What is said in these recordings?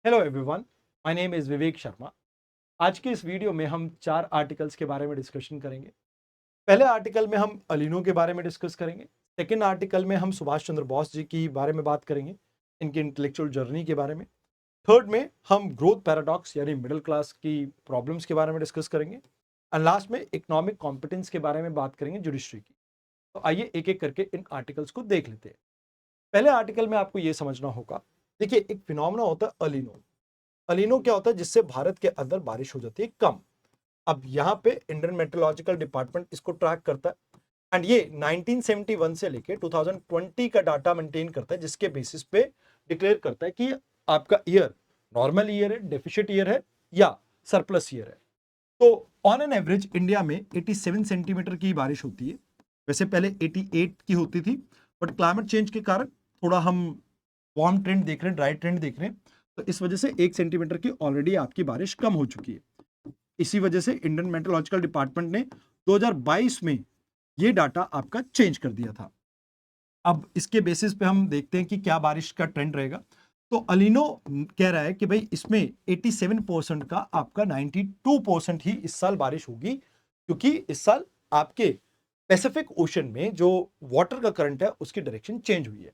Hello everyone, my name is Vivek Sharma. आज के इस वीडियो में हम 4 आर्टिकल्स के बारे में डिस्कशन करेंगे। पहले आर्टिकल में हम अलीनो के बारे में डिस्कस करेंगे। सेकंड आर्टिकल में हम सुभाष चंद्र बोस जी के बारे में बात करेंगे, इनकी इंटेलेक्चुअल जर्नी के बारे में। थर्ड में हम ग्रोथ पैराडॉक्स यानी मिडिल क्लास की प्रॉब्लम्स के बारे में डिस्कस करेंगे एंड लास्ट में इकोनॉमिक कॉम्पिटेंस के बारे में बात करेंगे जुडिशरी की। तो आइए एक-एक करके इन आर्टिकल्स को देख लेते हैं। पहले आर्टिकल में आपको ये समझना होगा, देखिए एक फिनोमेना होता है अलीनो। अलीनो क्या होता है जिससे भारत के अंदर बारिश हो जाती है कम। अब यहाँ पे इंडियन मेट्रोलॉजिकल डिपार्टमेंट इसको ट्रैक करता है एंड ये 1971 से लेके 2020 का डाटा मेंटेन करता है, जिसके बेसिस पे डिक्लेयर करता है कि आपका ईयर नॉर्मल ईयर है, डेफिशिट ईयर है या सरप्लस ईयर है। तो ऑन एन एवरेज इंडिया में 87 सेंटीमीटर की बारिश होती है। वैसे पहले 88 की होती थी, बट क्लाइमेट चेंज के कारण थोड़ा हम वार्म ट्रेंड देख रहे हैं, ड्राई ट्रेंड देख रहे हैं, तो इस वजह से 1 सेंटीमीटर की ऑलरेडी आपकी बारिश कम हो चुकी है। इसी वजह से इंडियन मेट्रोलॉजिकल डिपार्टमेंट ने 2022 में ये डाटा आपका चेंज कर दिया था। अब इसके बेसिस पे हम देखते हैं कि क्या बारिश का ट्रेंड रहेगा। तो अलीनो कह रहा है कि भाई इसमें 87% का आपका 92% ही इस साल बारिश होगी, क्योंकि इस साल आपके पैसिफिक ओशन में जो वाटर का करंट है उसकी डायरेक्शन चेंज हुई है।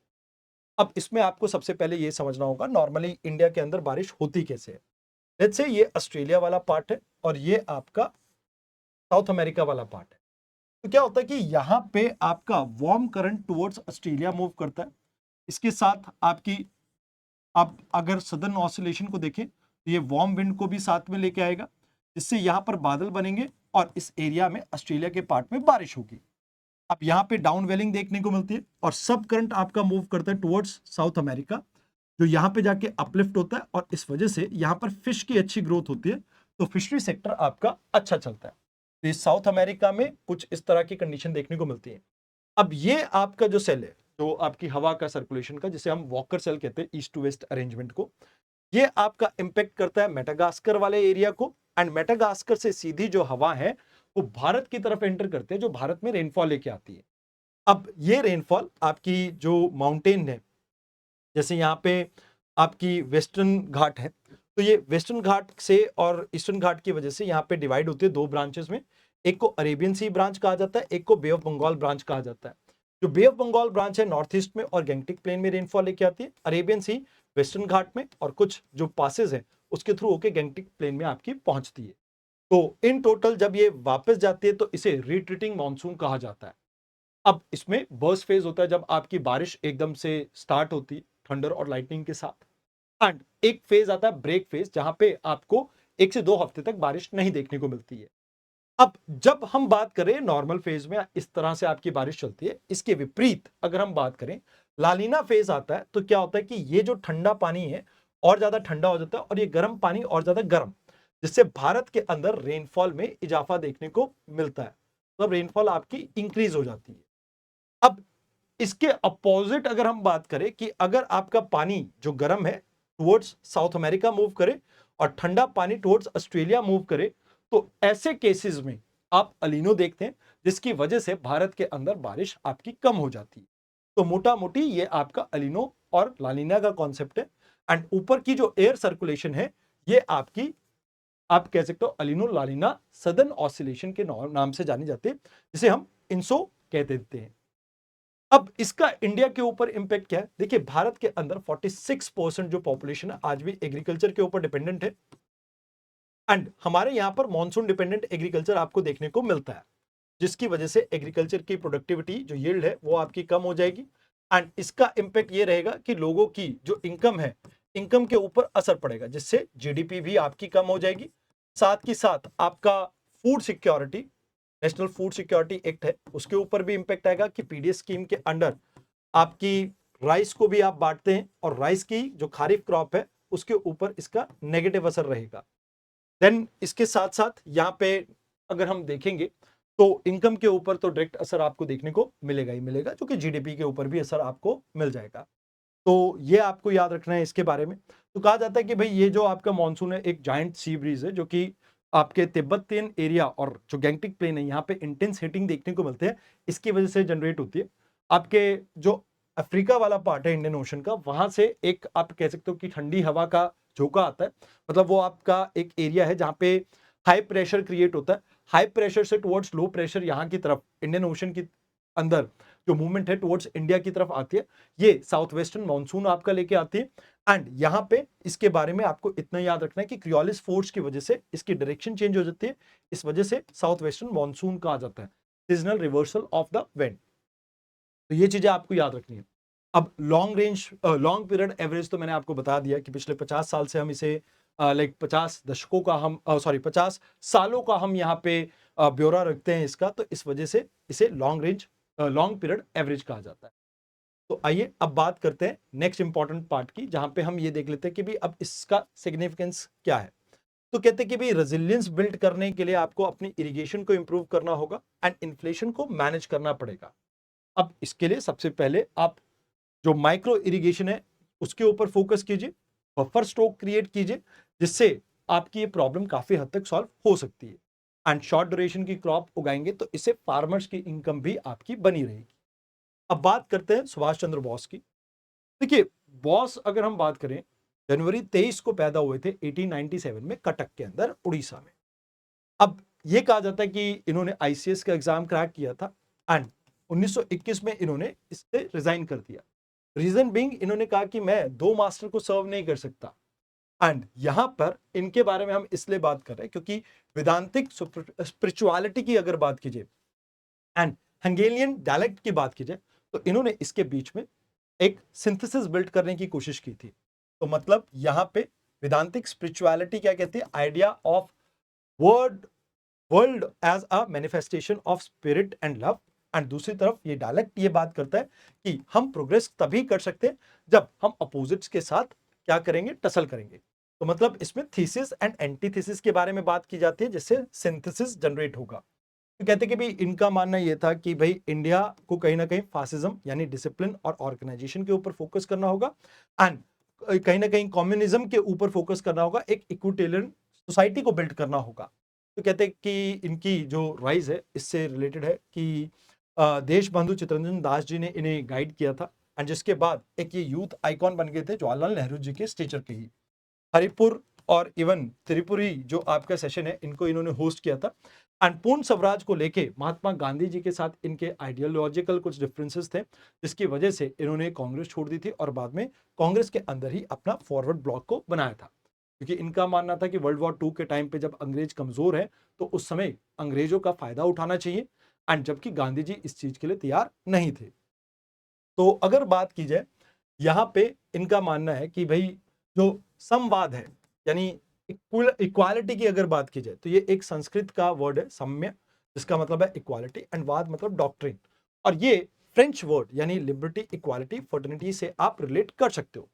अब इसमें आपको सबसे पहले ये समझना होगा नॉर्मली इंडिया के अंदर बारिश होती कैसे है। लेट्स से ये ऑस्ट्रेलिया वाला पार्ट है और ये आपका साउथ अमेरिका वाला पार्ट है। तो क्या होता है कि यहाँ पे आपका warm current towards Australia move करता है। इसके साथ आपकी आप अगर सदर्न ऑसिलेशन को देखें तो ये वार्म विंड को भी साथ में लेके आएगा, जिससे यहाँ पर बादल बनेंगे और इस एरिया में ऑस्ट्रेलिया के पार्ट में बारिश होगी। अब यहाँ पे डाउन वेलिंग देखने को मिलती है और सब करंट आपका मूव करता है टुवर्ड्स साउथ अमेरिका, जो यहाँ पे जाके अपलिफ्ट होता है और इस वजह से यहाँ पर फिश की अच्छी ग्रोथ होती है, तो फिशरी सेक्टर आपका अच्छा चलता है। तो इस साउथ अमेरिका में कुछ इस तरह की कंडीशन देखने को मिलती है। अब ये आपका जो सेल है, जो आपकी हवा का सर्कुलेशन का, जिसे हम वॉकर सेल कहते हैं, ईस्ट टू वेस्ट अरेंजमेंट को, ये आपका इंपैक्ट करता है मेटागास्कर वाले एरिया को एंड मेटागास्कर से सीधी जो हवा है वो भारत की तरफ एंटर करते हैं, जो भारत में रेनफॉल लेके आती है। अब ये रेनफॉल आपकी जो माउंटेन है, जैसे यहाँ पे आपकी वेस्टर्न घाट है, तो ये वेस्टर्न घाट से और ईस्टर्न घाट की वजह से यहाँ पे डिवाइड होती है दो ब्रांचेस में। एक को अरेबियन सी ब्रांच कहा जाता है, एक को बे ऑफ बंगाल ब्रांच कहा जाता है। जो बे ऑफ बंगाल ब्रांच है नॉर्थ ईस्ट में और गैंगटिक प्लेन में रेनफॉल लेके आती है, अरेबियन सी वेस्टर्न घाट में और कुछ जो पासेस हैं उसके थ्रू होके गैंगटिक प्लेन में आपकी पहुंचती है। तो इन टोटल जब ये वापस जाती है तो इसे रिट्रीटिंग मानसून कहा जाता है। अब इसमें बर्स्ट फेज होता है जब आपकी बारिश एकदम से स्टार्ट होती है थंडर और लाइटनिंग के साथ, एंड एक फेज आता है ब्रेक फेज, जहां पे आपको 1 से 2 हफ्ते तक बारिश नहीं देखने को मिलती है। अब जब हम बात करें नॉर्मल फेज में इस तरह से आपकी बारिश चलती है, इसके विपरीत अगर हम बात करें लालीना फेज आता है, तो क्या होता है कि ये जो ठंडा पानी है और ज्यादा ठंडा हो जाता है और ये गर्म पानी और ज्यादा गर्म, जिससे भारत के अंदर रेनफॉल में इजाफा देखने को मिलता है। तो अब रेनफॉल आपकी इंक्रीज हो जाती है। अब इसके अपोजिट अगर हम बात करें कि अगर आपका पानी जो गर्म है टुवर्ड्स साउथ अमेरिका मूव करे और ठंडा पानी टुवर्ड्स ऑस्ट्रेलिया मूव करे, तो ऐसे केसेस में आप अलीनो देखते हैं, जिसकी वजह से भारत के अंदर बारिश आपकी कम हो जाती है। तो मोटा मोटी ये आपका अलीनो और लालीना का कॉन्सेप्ट है। एंड ऊपर की जो एयर सर्कुलेशन है ये आपकी, आप कह सकते हो अलीनो लालीना सदर्न ऑसिलेशन के नाम से जानी जाती है, जिसे हम इंसो कह देते हैं। अब इसका इंडिया के ऊपर इंपैक्ट क्या है? देखिए भारत के अंदर 46% जो पॉपुलेशन है आज भी एग्रीकल्चर के ऊपर डिपेंडेंट है, एंड हमारे यहां पर मॉनसून डिपेंडेंट एग्रीकल्चर आपको देखने को मिलता है, जिसकी वजह से एग्रीकल्चर की प्रोडक्टिविटी जो यील्ड है वो आपकी कम हो जाएगी। एंड इसका इंपैक्ट ये रहेगा कि लोगों की जो इनकम है, इनकम के ऊपर असर पड़ेगा, जिससे जीडीपी भी आपकी कम हो जाएगी। साथ ही साथ आपका food security, national food security act है, उसके ऊपर भी इंपैक्ट आएगा कि पीडीएस स्कीम के अंडर आपकी राइस को भी आप बांटते हैं और राइस की जो खारिफ क्रॉप है उसके ऊपर इसका नेगेटिव असर रहेगा। देन इसके साथ साथ यहाँ पे अगर हम देखेंगे तो इनकम के ऊपर तो डायरेक्ट असर आपको देखने को मिलेगा ही मिलेगा, जो कि जीडीपी के ऊपर भी असर आपको मिल जाएगा। तो ये आपको याद रखना है इसके बारे में। तो कहा जाता है कि भाई ये जो आपका मानसून है एक जायंट सी ब्रीज है, जो कि आपके तिब्बतियन एरिया और जो गैंगटिक प्लेन है यहाँ पे इंटेंस हीटिंग देखने को मिलते हैं, इसकी वजह से जनरेट होती है। आपके जो अफ्रीका वाला पार्ट है इंडियन ओशन का, वहां से एक आप कह सकते हो कि ठंडी हवा का झोंका आता है। मतलब वो आपका एक एरिया है जहां पे हाई प्रेशर क्रिएट होता है। हाई प्रेशर से टुवर्ड्स लो प्रेशर यहाँ की तरफ इंडियन ओशन की अंदर जो मूवमेंट है टुवर्ड्स इंडिया की तरफ आती है, ये साउथ वेस्टर्न मानसून आपका लेके आती है। एंड यहाँ पे इसके बारे में आपको इतना याद रखना है कि क्रियोलिस फोर्स की वजह से इसकी डायरेक्शन चेंज हो जाती है, इस वजह से साउथ वेस्टर्न मानसून कहा जाता है, seasonal reversal of the wind. तो ये चीजें आपको याद रखनी है। अब लॉन्ग पीरियड एवरेज तो मैंने आपको बता दिया कि पिछले 50 साल से हम इसे लाइक 50 दशकों का हम 50 सालों का हम यहाँ पे ब्यौरा रखते हैं इसका, तो इस वजह से इसे लॉन्ग पीरियड एवरेज कहा जाता है। तो आइए अब बात करते हैं नेक्स्ट इंपॉर्टेंट पार्ट की, जहां पे हम ये देख लेते हैं कि भी अब इसका सिग्निफिकेंस क्या है। तो कहते हैं कि भी रेजिलियंस बिल्ड करने के लिए आपको अपनी इरिगेशन को इंप्रूव करना होगा एंड इन्फ्लेशन को मैनेज करना पड़ेगा। अब इसके लिए सबसे पहले आप जो माइक्रो इरिगेशन है उसके ऊपर फोकस कीजिए, बफर स्टॉक क्रिएट कीजिए, जिससे आपकी ये प्रॉब्लम काफी हद तक सॉल्व हो सकती है। एंड शॉर्ट ड्यूरेशन की क्रॉप उगाएंगे तो इससे फार्मर्स की इनकम भी आपकी बनी रहेगी। अब बात करते हैं सुभाष चंद्र बोस की। देखिए, बोस अगर हम बात करें, जनवरी 23 को पैदा हुए थे 1897 में कटक के अंदर उड़ीसा में। अब ये कहा जाता है कि इन्होंने आईसीएस का एग्जाम क्रैक किया था एंड 1921 में इन्होंने इससे रिजाइन कर दिया। रीजन बीइंग, इन्होंने कहा कि मैं दो मास्टर को सर्व नहीं कर सकता। एंड यहां पर इनके बारे में हम इसलिए बात कर रहे हैं क्योंकि वेदांतिक स्पिरिचुअलिटी की अगर बात कीजिए एंड हंगेलियन डायलेक्ट की बात कीजिए, तो इन्होंने इसके बीच में एक सिंथेसिस बिल्ड करने की कोशिश की थी। तो मतलब यहां पे वेदांतिक स्पिरिचुअलिटी क्या कहती है, idea of word world as a manifestation of spirit and love. And दूसरी तरफ ये डायलेक्ट ये बात करता है कि हम प्रोग्रेस तभी कर सकते हैं जब हम अपोजिट्स के साथ क्या करेंगे, टसल करेंगे। तो मतलब इसमें थीसिस एंड एंटीथीसिस के बारे में बात की जाती है, जिससे सिंथेसिस जनरेट होगा। तो कहते हैं कि भाई इनका मानना यह था कि भाई इंडिया को कहीं ना कहीं फासिज्म यानी डिसिप्लिन और ऑर्गेनाइजेशन के ऊपर फोकस करना होगा एंड कहीं ना कहीं कम्युनिज्म के ऊपर फोकस करना होगा, एक इक्विटेरियन सोसाइटी को बिल्ड करना होगा। तो कहते हैं कि इनकी जो राइज है इससे रिलेटेड है कि देश बंधु चित्तरंजन दास जी ने इन्हें गाइड किया था एंड जिसके बाद एक ये यूथ आइकॉन बन गए थे जवाहरलाल नेहरू जी के स्टेचर के ही। हरिपुर और इवन त्रिपुरी जो आपका सेशन है इनको इन्होंने होस्ट किया था। एंड पूर्ण स्वराज को लेके महात्मा गांधी जी के साथ इनके आइडियोलॉजिकल कुछ डिफरेंसेस थे, जिसकी वजह से इन्होंने कांग्रेस छोड़ दी थी और बाद में कांग्रेस के अंदर ही अपना फॉरवर्ड ब्लॉक को बनाया था। क्योंकि इनका मानना था कि वर्ल्ड वॉर 2 के टाइम पे जब अंग्रेज कमजोर है तो उस समय अंग्रेजों का फायदा उठाना चाहिए, एंड जबकि गांधी जी इस चीज के लिए तैयार नहीं थे। तो अगर बात की जाए यहाँ पे इनका मानना है कि भाई जो समवाद है यानी इक्वालिटी की अगर बात की जाए तो ये एक संस्कृत का वर्ड है सम्य, जिसका मतलब है इक्वालिटी एंड वाद मतलब डॉक्ट्रिन, और ये फ्रेंच वर्ड यानी लिबर्टी इक्वालिटी फर्टर्निटी से आप रिलेट कर सकते हो।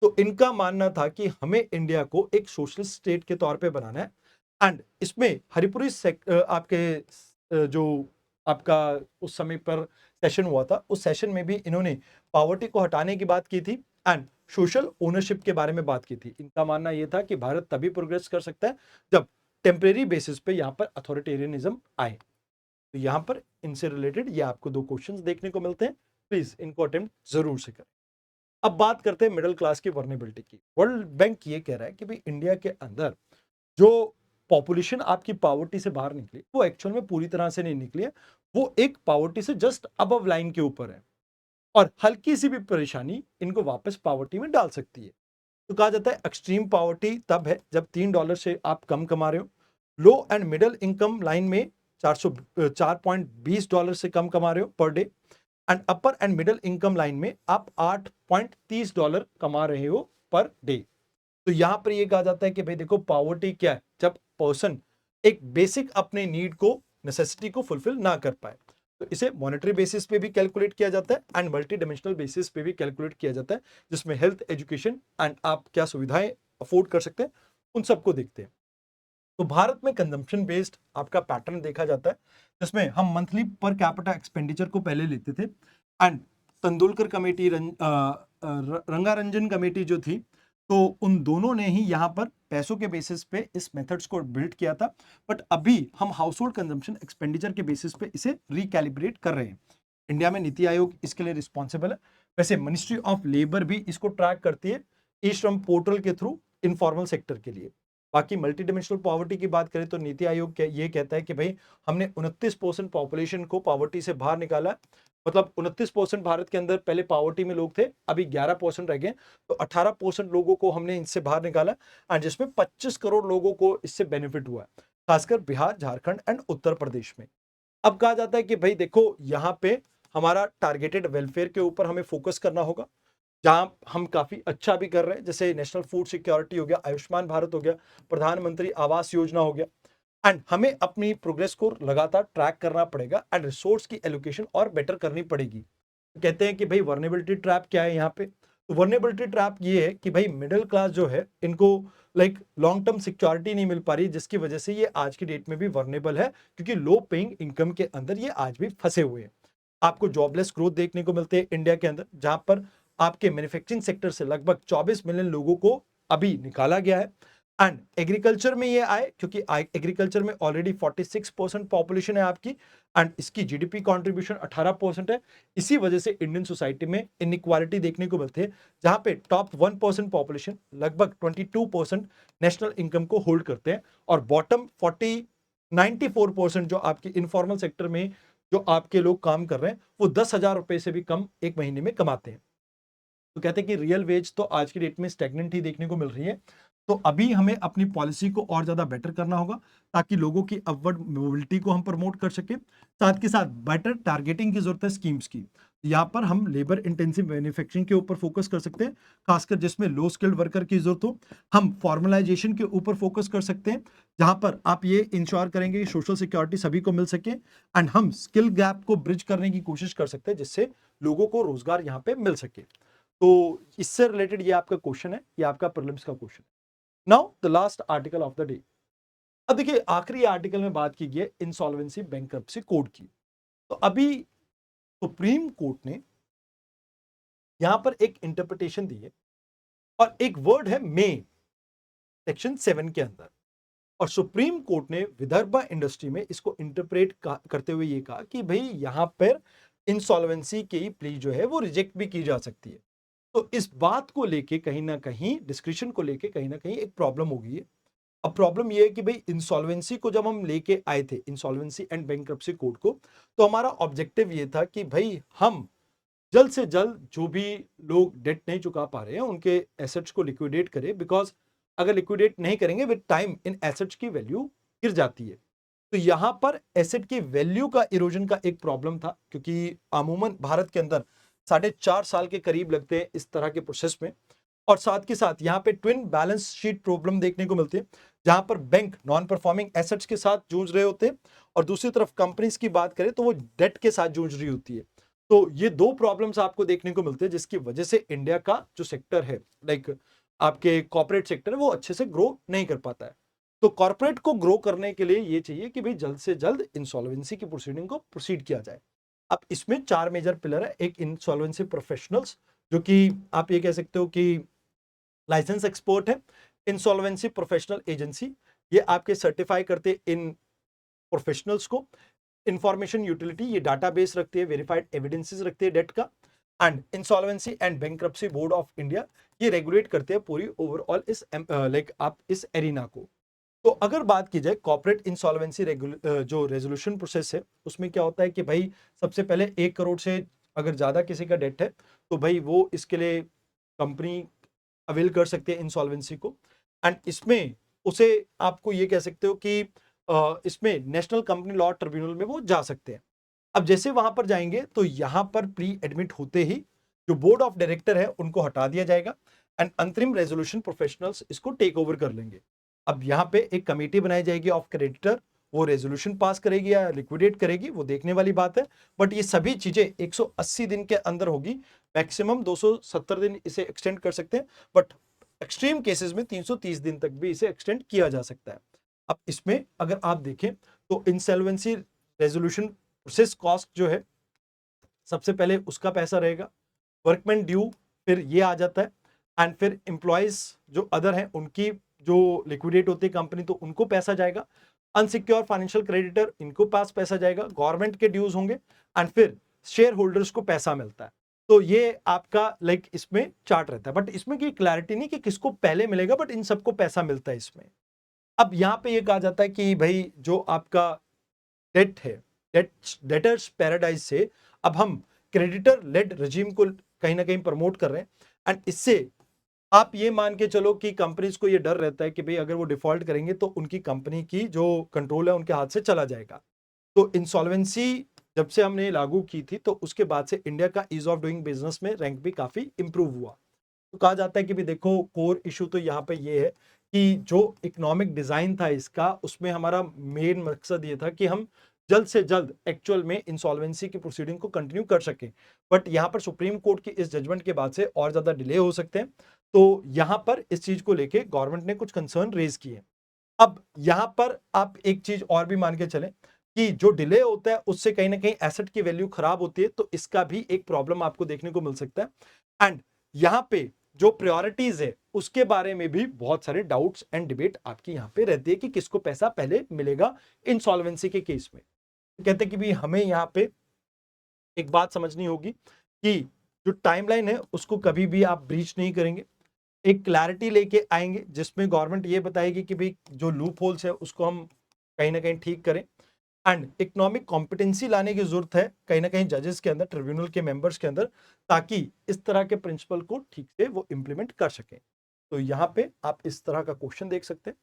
तो इनका मानना था कि हमें इंडिया को एक सोशलिस्ट स्टेट के तौर पे बनाना है एंड इसमें हरिपुरी आपके जो आपका उस समय पर सेशन हुआ था उस सेशन में भी इन्होंने पॉवर्टी को हटाने की बात की थी एंड सोशल ओनरशिप के बारे में बात की थी। इनका मानना यह था कि भारत तभी प्रोग्रेस कर सकता है जब टेम्परेरी बेसिस पे यहाँ पर अथॉरिटेरियनिज्म आए। तो यहाँ पर इनसे रिलेटेड ये आपको दो क्वेश्चंस देखने को मिलते हैं, प्लीज इनको अटेम्प्ट जरूर से करें। अब बात करते हैं मिडिल क्लास की वर्नेबिलिटी की। वर्ल्ड बैंक ये कह रहा है कि भाई इंडिया के अंदर जो पॉपुलेशन आपकी पॉवर्टी से बाहर निकली वो एक्चुअल में पूरी तरह से नहीं निकली है, वो एक पॉवर्टी से जस्ट अबव लाइन के ऊपर है और हल्की सी भी परेशानी इनको वापस पॉवर्टी में डाल सकती है। तो कहा जाता है एक्सट्रीम पॉवर्टी तब है जब $3 से आप कम कमा रहे हो, लो एंड मिडिल इनकम लाइन में 4.20 से कम कमा रहे हो per day, and upper and middle income line में आप $8.30 कमा रहे हो पर डे। तो यहां पर यह कहा जाता है कि भाई देखो पॉवर्टी क्या है, जब पर्सन एक बेसिक अपने नीड को नेसेसिटी को फुलफिल ना कर पाए। तो इसे मॉनेटरी बेसिस पे भी कैलकुलेट किया जाता है एंड मल्टी डिमेंशनल बेसिस पे भी कैलकुलेट किया जाता है, जिसमें हेल्थ एजुकेशन एंड आप क्या सुविधाएं अफोर्ड कर सकते हैं उन सबको देखते हैं। तो भारत में कंजम्पशन बेस्ड आपका पैटर्न देखा जाता है, जिसमें हम मंथली पर कैपिटा एक्सपेंडिचर को पहले लेते थे एंड तेंदुलकर कमेटी रंगारंजन कमेटी जो थी, तो उन दोनों ने ही यहाँ पर पैसों के बेसिस पे इस मेथड्स को बिल्ड किया था। बट अभी हम हाउस होल्ड कंजम्पशन एक्सपेंडिचर के बेसिस पे इसे रिकैलिब्रेट कर रहे हैं। इंडिया में नीति आयोग इसके लिए रिस्पॉन्सिबल है। वैसे मिनिस्ट्री ऑफ लेबर भी इसको ट्रैक करती है ई श्रम पोर्टल के थ्रू इनफॉर्मल सेक्टर के लिए। बाकी मल्टी डिमेंशनल पॉवर्टी की बात करें तो नीति आयोग ये कहता है कि भाई हमने 29% पॉपुलेशन को पॉवर्टी से बाहर निकाला है। मतलब 29% भारत के अंदर पहले पॉवर्टी में लोग थे, अभी 11% रह गए, तो 18% लोगों को हमने इनसे बाहर निकाला एंड जिसमें 25 करोड़ लोगों को इससे बेनिफिट हुआ है, खासकर बिहार, झारखंड एंड उत्तर प्रदेश में। अब कहा जाता है कि भाई देखो यहाँ पे हमारा टारगेटेड वेलफेयर के ऊपर हमें फोकस करना होगा, जहां हम काफी अच्छा भी कर रहे हैं, जैसे नेशनल फूड सिक्योरिटी हो गया, आयुष्मान भारत हो गया, प्रधानमंत्री आवास योजना हो गया। एंड हमें अपनी प्रोग्रेस को लगातार ट्रैक करना पड़ेगा एंड रिसोर्स की एलोकेशन और बेटर करनी पड़ेगी। कहते हैं कि भाई वर्नेबिलिटी ट्रैप क्या है यहाँ पे, तो वर्नेबिलिटी ट्रैप ये है कि भाई मिडिल क्लास जो है इनको लाइक लॉन्ग टर्म सिक्योरिटी नहीं मिल पा रही, जिसकी वजह से ये आज की डेट में भी वर्नेबल है, क्योंकि लो पेइंग इनकम के अंदर ये आज भी फंसे हुए हैं। आपको जॉबलेस ग्रोथ देखने को मिलते हैं इंडिया के अंदर, जहां पर आपके मैन्युफैक्चरिंग सेक्टर से लगभग 24 मिलियन लोगों को अभी निकाला गया है। एंड एग्रीकल्चर में ये आए क्योंकि एग्रीकल्चर में ऑलरेडी 46% पॉपुलेशन है आपकी एंड इसकी जीडीपी कंट्रीब्यूशन 18% है। इसी वजह से इंडियन सोसाइटी में इनइक्वालिटी देखने को मिलती है, जहां पे टॉप 1% पॉपुलेशन लगभग 22% नेशनल इनकम को होल्ड करते हैं और बॉटम 94% जो आपके इनफॉर्मल सेक्टर में जो आपके लोग काम कर रहे हैं वो 10,000 रुपए से भी कम एक महीने में कमाते हैं। तो कहते हैं कि रियल वेज तो आज की डेट में स्टैग्नेंट ही देखने को मिल रही है। तो अभी हमें अपनी पॉलिसी को और ज्यादा बेटर करना होगा ताकि लोगों की अपवर्ड मोबिलिटी को हम प्रमोट कर सके। साथ के साथ बेटर टारगेटिंग की जरूरत है स्कीम्स की। यहाँ पर हम लेबर इंटेंसिव मैन्युफैक्चरिंग के ऊपर फोकस कर सकते हैं, खासकर जिसमें लो स्किल्ड वर्कर की जरूरत हो। हम फॉर्मलाइजेशन के ऊपर फोकस कर सकते हैं, जहां पर आप ये इंश्योर करेंगे कि सोशल सिक्योरिटी सभी को मिल सके एंड हम स्किल गैप को ब्रिज करने की कोशिश कर सकते हैं, जिससे लोगों को रोजगार यहाँ पे मिल सके। तो इससे रिलेटेड ये आपका क्वेश्चन है, ये आपका प्रीलिम्स का क्वेश्चन है। Now the last article of the day. अब देखिए आखिरी आर्टिकल में बात की गई है इंसॉल्वेंसी बैंक्रप्सी कोड की। तो अभी सुप्रीम कोर्ट ने यहां पर एक इंटरप्रिटेशन दी है और एक वर्ड है मे सेक्शन 7 के अंदर, और सुप्रीम कोर्ट ने विदर्भ इंडस्ट्री में इसको इंटरप्रेट करते हुए ये कहा कि भाई यहां पर इंसॉल्वेंसी की प्ली जो है वो रिजेक्ट भी की जा सकती है। तो इस बात को लेके कहीं ना कहीं डिस्क्रिप्शन को लेके कहीं ना कहीं एक प्रॉब्लम हो गई है। अब प्रॉब्लम ये है कि भाई इंसॉल्वेंसी को जब हम लेके आए थे, इंसॉल्वेंसी एंड बैंक्रप्सी कोड को, तो हमारा ऑब्जेक्टिव ये था कि भाई हम जल्द से जल्द जो भी लोग डेट नहीं चुका पा रहे हैं उनके एसेट्स को लिक्विडेट करें, बिकॉज अगर लिक्विडेट नहीं करेंगे विद टाइम इन एसेट्स की वैल्यू गिर जाती है। तो यहां पर एसेट की वैल्यू का इरोजन का एक प्रॉब्लम था, क्योंकि अमूमन भारत के अंदर 4.5 साल के करीब लगते हैं इस तरह के प्रोसेस में। और साथ के साथ यहाँ पे ट्विन बैलेंस शीट प्रॉब्लम देखने को मिलती है, जहां पर बैंक नॉन परफॉर्मिंग एसेट्स के साथ जूझ रहे होते हैं और दूसरी तरफ कंपनीज की बात करें तो वो डेट के साथ जूझ रही होती है। तो ये दो प्रॉब्लम्स आपको देखने को मिलते हैं, जिसकी वजह से इंडिया का जो सेक्टर है लाइक आपके कॉर्पोरेट सेक्टर है वो अच्छे से ग्रो नहीं कर पाता है। तो कॉर्पोरेट को ग्रो करने के लिए ये चाहिए कि भाई जल्द से जल्द इंसॉल्वेंसी की प्रोसीडिंग को प्रोसीड किया जाए। अब इसमें 4 मेजर पिलर है। एक इंसॉल्वेंसी प्रोफेशनल्स, जो कि आप ये कह सकते हो कि लाइसेंस एक्सपर्ट है। इंसॉल्वेंसी प्रोफेशनल एजेंसी, ये आपके सर्टिफाई करते इन प्रोफेशनल्स को। इंफॉर्मेशन यूटिलिटी, ये डाटाबेस रखती है, वेरीफाइड एविडेंसेस रखती है डेट का। And insolvency and bankruptcy board of India, ये रेगुलेट करते हैं पूरी ओवरऑल इस लाइक आप इस एरिना को। तो अगर बात की जाए कॉर्पोरेट इंसॉल्वेंसी जो रेजोल्यूशन प्रोसेस है, उसमें क्या होता है कि भाई सबसे पहले 1 करोड़ से अगर ज्यादा किसी का डेट है तो भाई वो इसके लिए कंपनी अवेल कर सकते हैं इंसॉल्वेंसी को। एंड इसमें उसे आपको ये कह सकते हो कि इसमें नेशनल कंपनी लॉ ट्रिब्यूनल में वो जा सकते हैं। अब जैसे वहां पर जाएंगे तो यहां पर प्री एडमिट होते ही जो बोर्ड ऑफ डायरेक्टर है उनको हटा दिया जाएगा एंड अंतरिम रेजोल्यूशन प्रोफेशनल्स इसको टेक ओवर कर लेंगे। अब यहाँ पे एक कमेटी बनाई जाएगी ऑफ क्रेडिटर, वो रेजोल्यूशन पास करेगी या लिक्विडेट करेगी, वो देखने वाली बात है। बट ये सभी चीजें 180 दिन के अंदर होगी, मैक्सिमम 270 दिन इसे एक्सटेंड कर सकते हैं, बट एक्सट्रीम केसेस में 330 दिन तक भी इसे एक्सटेंड किया जा सकता है। अब इसमें अगर आप देखें तो इंसॉल्वेंसी रेजोल्यूशन प्रोसेस कॉस्ट जो है, सबसे पहले उसका पैसा रहेगा, वर्कमैन ड्यू फिर ये आ जाता है, एंड फिर एम्प्लॉयज जो अदर हैं उनकी जो लिक्विडेट होती है कंपनी तो उनको पैसा जाएगा, अनसिक्योर फाइनेंशियल क्रेडिटर इनको पास पैसा जाएगा, गवर्नमेंट के ड्यूज होंगे, एंड फिर शेयर होल्डर्स को पैसा मिलता है। तो ये आपका लाइक इसमें चार्ट रहता है, बट इसमें कोई क्लैरिटी नहीं कि किसको पहले मिलेगा, बट इन सबको पैसा मिलता है इसमें। अब यहाँ पे ये कहा जाता है कि भाई जो आपका डेट है, डेटर्स पैराडाइज से अब हम क्रेडिटर लेड रेजिम को कहीं ना कहीं प्रमोट कर रहे हैं, एंड इससे आप ये मान के चलो कि कंपनीज को ये डर रहता है कि भाई अगर वो डिफॉल्ट करेंगे तो उनकी कंपनी की जो कंट्रोल है उनके हाथ से चला जाएगा। तो इंसॉल्वेंसी जब से हमने लागू की थी तो उसके बाद से इंडिया का ईज ऑफ डूइंग बिजनेस में रैंक भी काफी इंप्रूव हुआ। तो कहा जाता है कि भी देखो कोर इशू तो यहाँ पे ये है कि जो इकोनॉमिक डिजाइन था इसका, उसमें हमारा मेन मकसद ये था कि हम जल्द से जल्द एक्चुअल में इंसॉल्वेंसी की प्रोसीडिंग को कंटिन्यू कर सकें, बट यहाँ पर सुप्रीम कोर्ट की इस जजमेंट के बाद से और ज्यादा डिले हो सकते हैं। तो यहाँ पर इस चीज को लेके गवर्नमेंट ने कुछ कंसर्न रेज किए। अब यहाँ पर आप एक चीज और भी मान के चलें कि जो डिले होता है उससे कहीं ना कहीं एसेट की वैल्यू खराब होती है, तो इसका भी एक प्रॉब्लम आपको देखने को मिल सकता है। एंड यहाँ पे जो प्रायोरिटीज है उसके बारे में भी बहुत सारे डाउट्स एंड डिबेट आपकी यहाँ पे रहती है कि किसको पैसा पहले मिलेगा इंसॉल्वेंसी के केस में। कहते हैं कि भी हमें यहाँ पे एक बात समझनी होगी कि जो टाइमलाइन है उसको कभी भी आप ब्रीच नहीं करेंगे, एक क्लैरिटी लेके आएंगे जिसमें गवर्नमेंट ये बताएगी कि भाई जो लूप होल्स है उसको हम कहीं ना कहीं ठीक करें, एंड इकोनॉमिक कॉम्पिटेंसी लाने की जरूरत है कहीं ना कहीं जजेस के अंदर, ट्रिब्यूनल के मेंबर्स के अंदर, ताकि इस तरह के प्रिंसिपल को ठीक से वो इंप्लीमेंट कर सकें। तो यहाँ पे आप इस तरह का क्वेश्चन देख सकते हैं।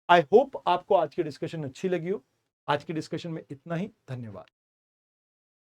आई होप आपको आज की डिस्कशन अच्छी लगी हो। आज की डिस्कशन में इतना ही, धन्यवाद।